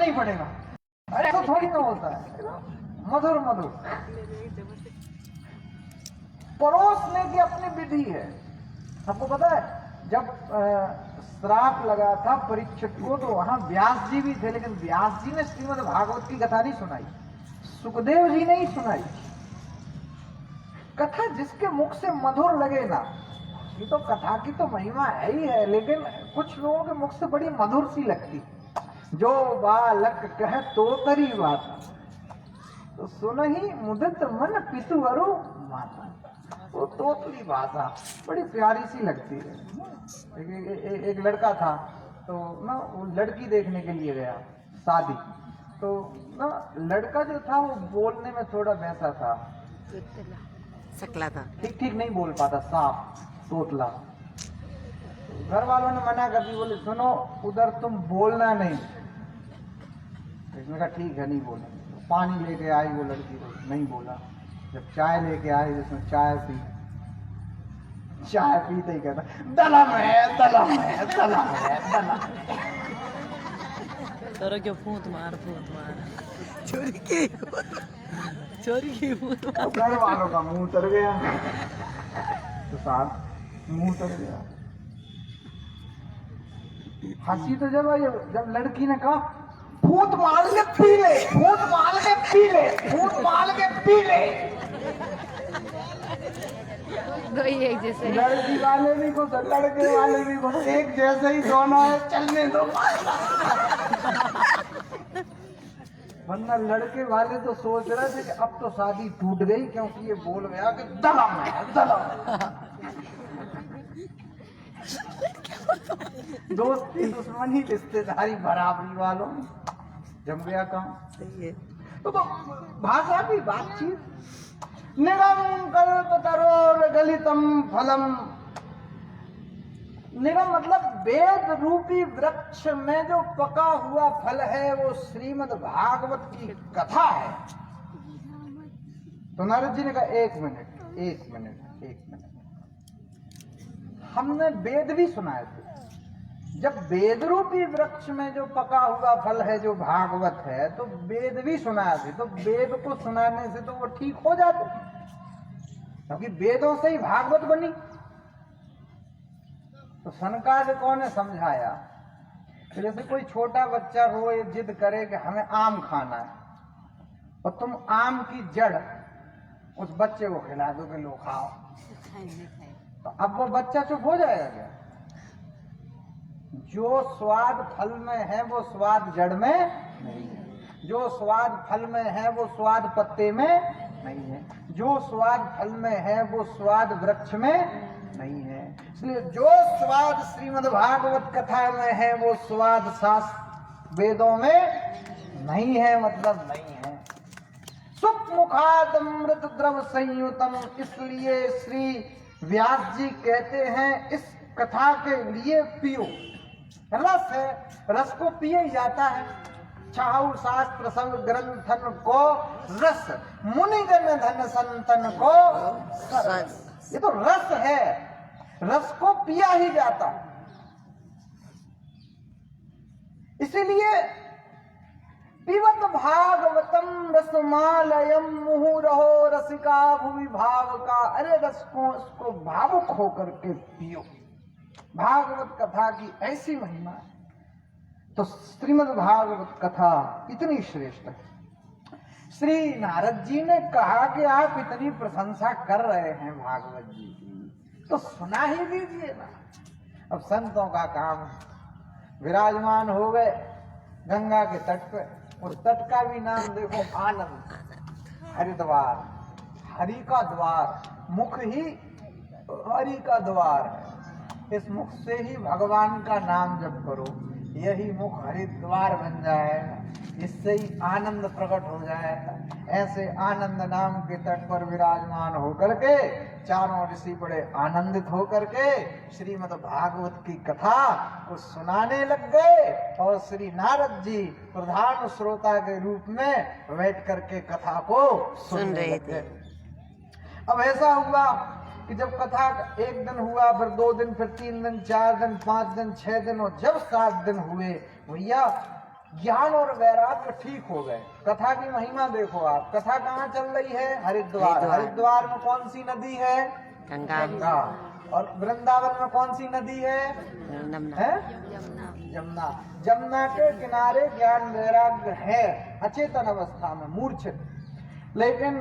ही पड़ेगा। अरे तो थोड़ी ना होता है, मधुर मधुर परोसने की अपनी विधि है। आपको पता है जब श्राप लगा था परीक्षित को तो वहां व्यास जी भी थे, लेकिन व्यास जी ने श्रीमद् भागवत की कथा नहीं सुनाई, सुखदेव जी ने ही सुनाई। कथा जिसके मुख से मधुर लगे ना, ये तो कथा की तो महिमा है ही है, लेकिन कुछ लोगों के मुख से बड़ी मधुर सी लगती। जो बालक कह तोतरी बात, तो सुन ही मुदित मन पितु अरु माता। वो तोतली भाषा बड़ी प्यारी सी लगती है। एक लड़का था तो ना वो लड़की देखने के लिए गया शादी, तो ना लड़का जो था वो बोलने में थोड़ा वैसा था, सकला था, ठीक नहीं बोल पाता, साफ तोतला। घर वालों ने मना कर दी, बोले सुनो उधर तुम बोलना नहीं। इसने कहा ठीक है नहीं बोला। पानी लेके आई वो लड़की, को नहीं बोला। जब चाय लेके आई जिसमें चाय पीते ही कहता दलम है दलम है दलम है दलम है। तोरा क्यों फूंत मार चोरी की फूंत मार। घर वालों का मुंह उतर गया, तो साथ मुंह उतर गया। हंसी तो जब लड़की ने कहा फूट मार के पी ले, फूट मार के पी ले, फूट मार के पी ले। दो ही एक जैसे, लड़की वाले भी खुश, लड़के वाले भी खुश, एक जैसे ही दोनों है, चलने दो। वरना लड़के वाले तो सोच रहे थे कि अब तो शादी टूट गई, क्योंकि ये बोल गया कि दलम है दलम। दोस्ती दुश्मनी रिश्तेदारी बराबरी वालों जम गया काम। तो भाषा की बातचीत। निगम कल्पतरोर गलितम फलम। निगम मतलब वेद रूपी वृक्ष में जो पका हुआ फल है वो श्रीमद् भागवत की कथा है। तो नारद जी ने कहा एक मिनट हमने वेद भी सुनाए थे। जब वेद रूपी वृक्ष में जो पका हुआ फल है जो भागवत है, तो वेद भी सुनाए थे। तो वेद को सुनाने से तो वो ठीक हो जाते, क्योंकि वेदों से ही भागवत बनी। तो सनकादिकों ने समझाया कि जैसे कोई छोटा बच्चा रोए जिद करे कि हमें आम खाना है, और तुम आम की जड़ उस बच्चे को खिला दो कि लो खाओ, तो अब वो बच्चा चुप हो जाएगा क्या? जो स्वाद फल में है वो स्वाद जड़ में नहीं है, जो स्वाद फल में है वो स्वाद पत्ते में नहीं है, जो स्वाद फल में है वो स्वाद वृक्ष में नहीं है। इसलिए जो स्वाद श्रीमद् भागवत कथा में है वो स्वाद शास्त्र वेदों में नहीं है, मतलब नहीं है। सुख मुखादमृत द्रव संयुतम। इसलिए श्री व्यास जी कहते हैं इस कथा के लिए पियो। रस है, रस को पिया ही जाता है। छाऊ शास्त्र संग ग्रंथन को रस, मुनि जन धन संतन को रस। ये तो रस है, रस को पिया ही जाता है। इसीलिए पिबत भागवतम रसमालयम मुहुरहो रसिका भुवि भाव का। अरे रस को उसको भावुक होकर के पियो। भागवत कथा की ऐसी महिमा है। तो श्रीमद् भागवत कथा इतनी श्रेष्ठ है। श्री नारद जी ने कहा कि आप इतनी प्रशंसा कर रहे हैं भागवत जी की, तो सुना ही दीजिए ना। अब संतों का काम विराजमान हो गए गंगा के तट पे। उस तट का भी नाम देखो आनंद, हरिद्वार, हरि का द्वार, मुख ही हरि का द्वार है। इस मुख से ही भगवान का नाम जप करो, यही मुख हरिद्वार बन जाएगा, इससे ही आनंद प्रकट हो जाएगा। ऐसे आनंद नाम के तट पर विराजमान होकर के चारों ऋषि बड़े आनंदित होकर के श्रीमद् भागवत की कथा को सुनाने लग गए, और श्री नारद जी प्रधान श्रोता के रूप में बैठ करके कथा को सुन रहे थे। अब ऐसा हुआ कि जब कथा एक दिन हुआ, फिर 2 दिन, फिर 3 दिन, 4 दिन, 5 दिन, 6 दिन, और जब 7 दिन हुए भैया, ज्ञान और वैराग्य ठीक हो गए। कथा की महिमा देखो आप, कथा कहाँ चल रही है? हरिद्वार। हरिद्वार में कौन सी नदी है? गंगा। और वृंदावन में कौन सी नदी है? यमुना। यमुना के किनारे ज्ञान वैराग्य है अचेतन अवस्था में, मूर्छित। लेकिन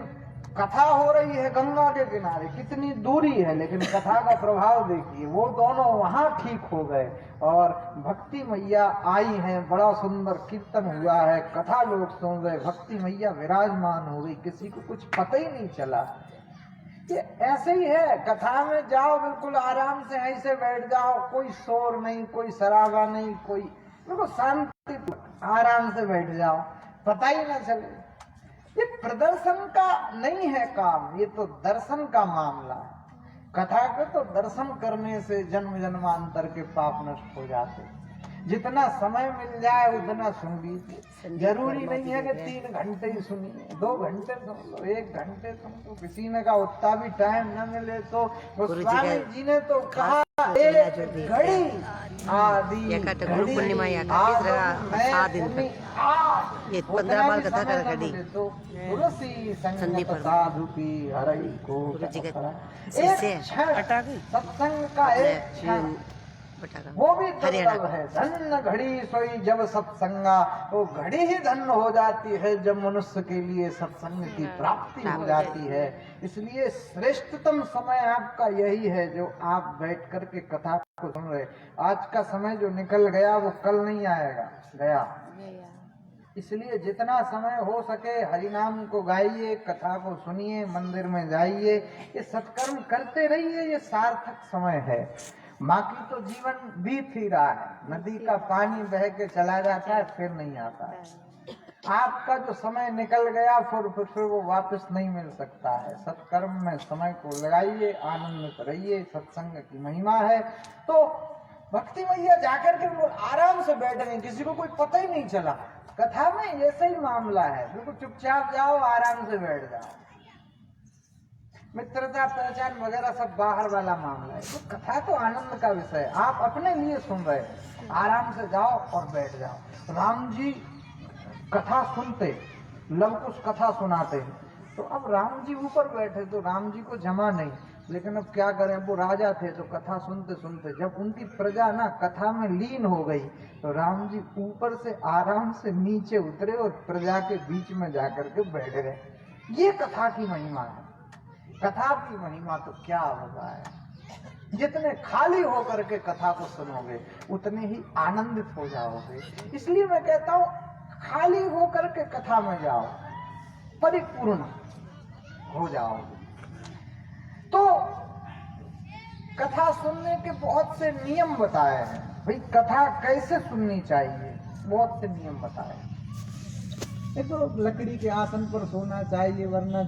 कथा हो रही है गंगा के किनारे, कितनी दूरी है, लेकिन कथा का प्रभाव देखिए, वो दोनों वहां ठीक हो गए और भक्ति मैया आई हैं, बड़ा सुंदर कीर्तन हुआ है, कथा लोग सुन रहे, भक्ति मैया विराजमान हो गई, किसी को कुछ पता ही नहीं चला। ये ऐसे ही है, कथा में जाओ बिल्कुल आराम से ऐसे बैठ जाओ, कोई शोर नहीं, कोई शराबा नहीं, कोई बिल्कुल शांति, आराम से बैठ जाओ, पता ही ना चले। ये प्रदर्शन का नहीं है काम, ये तो दर्शन का मामला है। कथा को तो दर्शन करने से जन्म जन्मांतर के पाप नष्ट हो जाते। जितना समय मिल जाए उतना सुन लीजिए, जरूरी नहीं है कि 3 घंटे ही सुनिए, 2 घंटे सुन लो, 1 घंटे सुन लो, किसी ने का उतना भी टाइम न मिले तो गोस्वामी जी ने तो कहा एक घड़ी आदि गुरु पूर्णिमा या ये 15 बार कथा कर घड़ी तो तुलसी संगत साधु की हरई को सत्संग का एक क्षण वो भी दुर्लभ है। धन्य घड़ी सोई जब सत्संगा, वो घड़ी ही धन्य हो जाती है जब मनुष्य के लिए सत्संग की प्राप्ति हो जाती है। इसलिए श्रेष्ठतम समय आपका यही है जो आप बैठ कर के कथा को सुन रहे। आज का समय जो निकल गया वो कल नहीं आएगा, गया। इसलिए जितना समय हो सके हरिनाम को गाइए, कथा को सुनिए, मंदिर में जाइए, ये सत्कर्म करते रहिए, ये सार्थक समय है। बाकी तो जीवन बीत ही रहा है, नदी का पानी बह के चला जाता है, फिर नहीं आता है। आपका जो समय निकल गया फिर वो वापस नहीं मिल सकता है। सत्कर्म में समय को लगाइए, आनंदित रहिए, सत्संग की महिमा है। तो भक्ति मैया जाकर के वो आराम से बैठेंगे, किसी को कोई पता ही नहीं चला। कथा में ऐसा ही मामला है, बिल्कुल चुपचाप जाओ, आराम से बैठ जाओ। मित्रता पहचान वगैरह सब बाहर वाला मामला है। तो कथा तो आनंद का विषय है, आप अपने लिए सुन रहे हैं, आराम से जाओ और बैठ जाओ। राम जी कथा सुनते, लव कुश कथा सुनाते हैं, तो अब राम जी ऊपर बैठे तो राम जी को जमा नहीं, लेकिन अब क्या करें, वो राजा थे तो कथा सुनते सुनते जब उनकी प्रजा ना कथा में लीन हो गई तो राम जी ऊपर से आराम से नीचे उतरे और प्रजा के बीच में जाकर के बैठ गए। ये कथा की महिमा है। कथा की महिमा तो क्या होगा है, जितने खाली होकर के कथा को सुनोगे उतने ही आनंदित हो जाओगे। इसलिए मैं कहता हूँ खाली होकर के कथा में जाओ, परिपूर्ण हो जाओगे। तो कथा सुनने के बहुत से नियम बताए हैं, भाई कथा कैसे सुननी चाहिए, बहुत से नियम बताए हैं। एक तो लकड़ी के आसन पर सोना चाहिए, वरना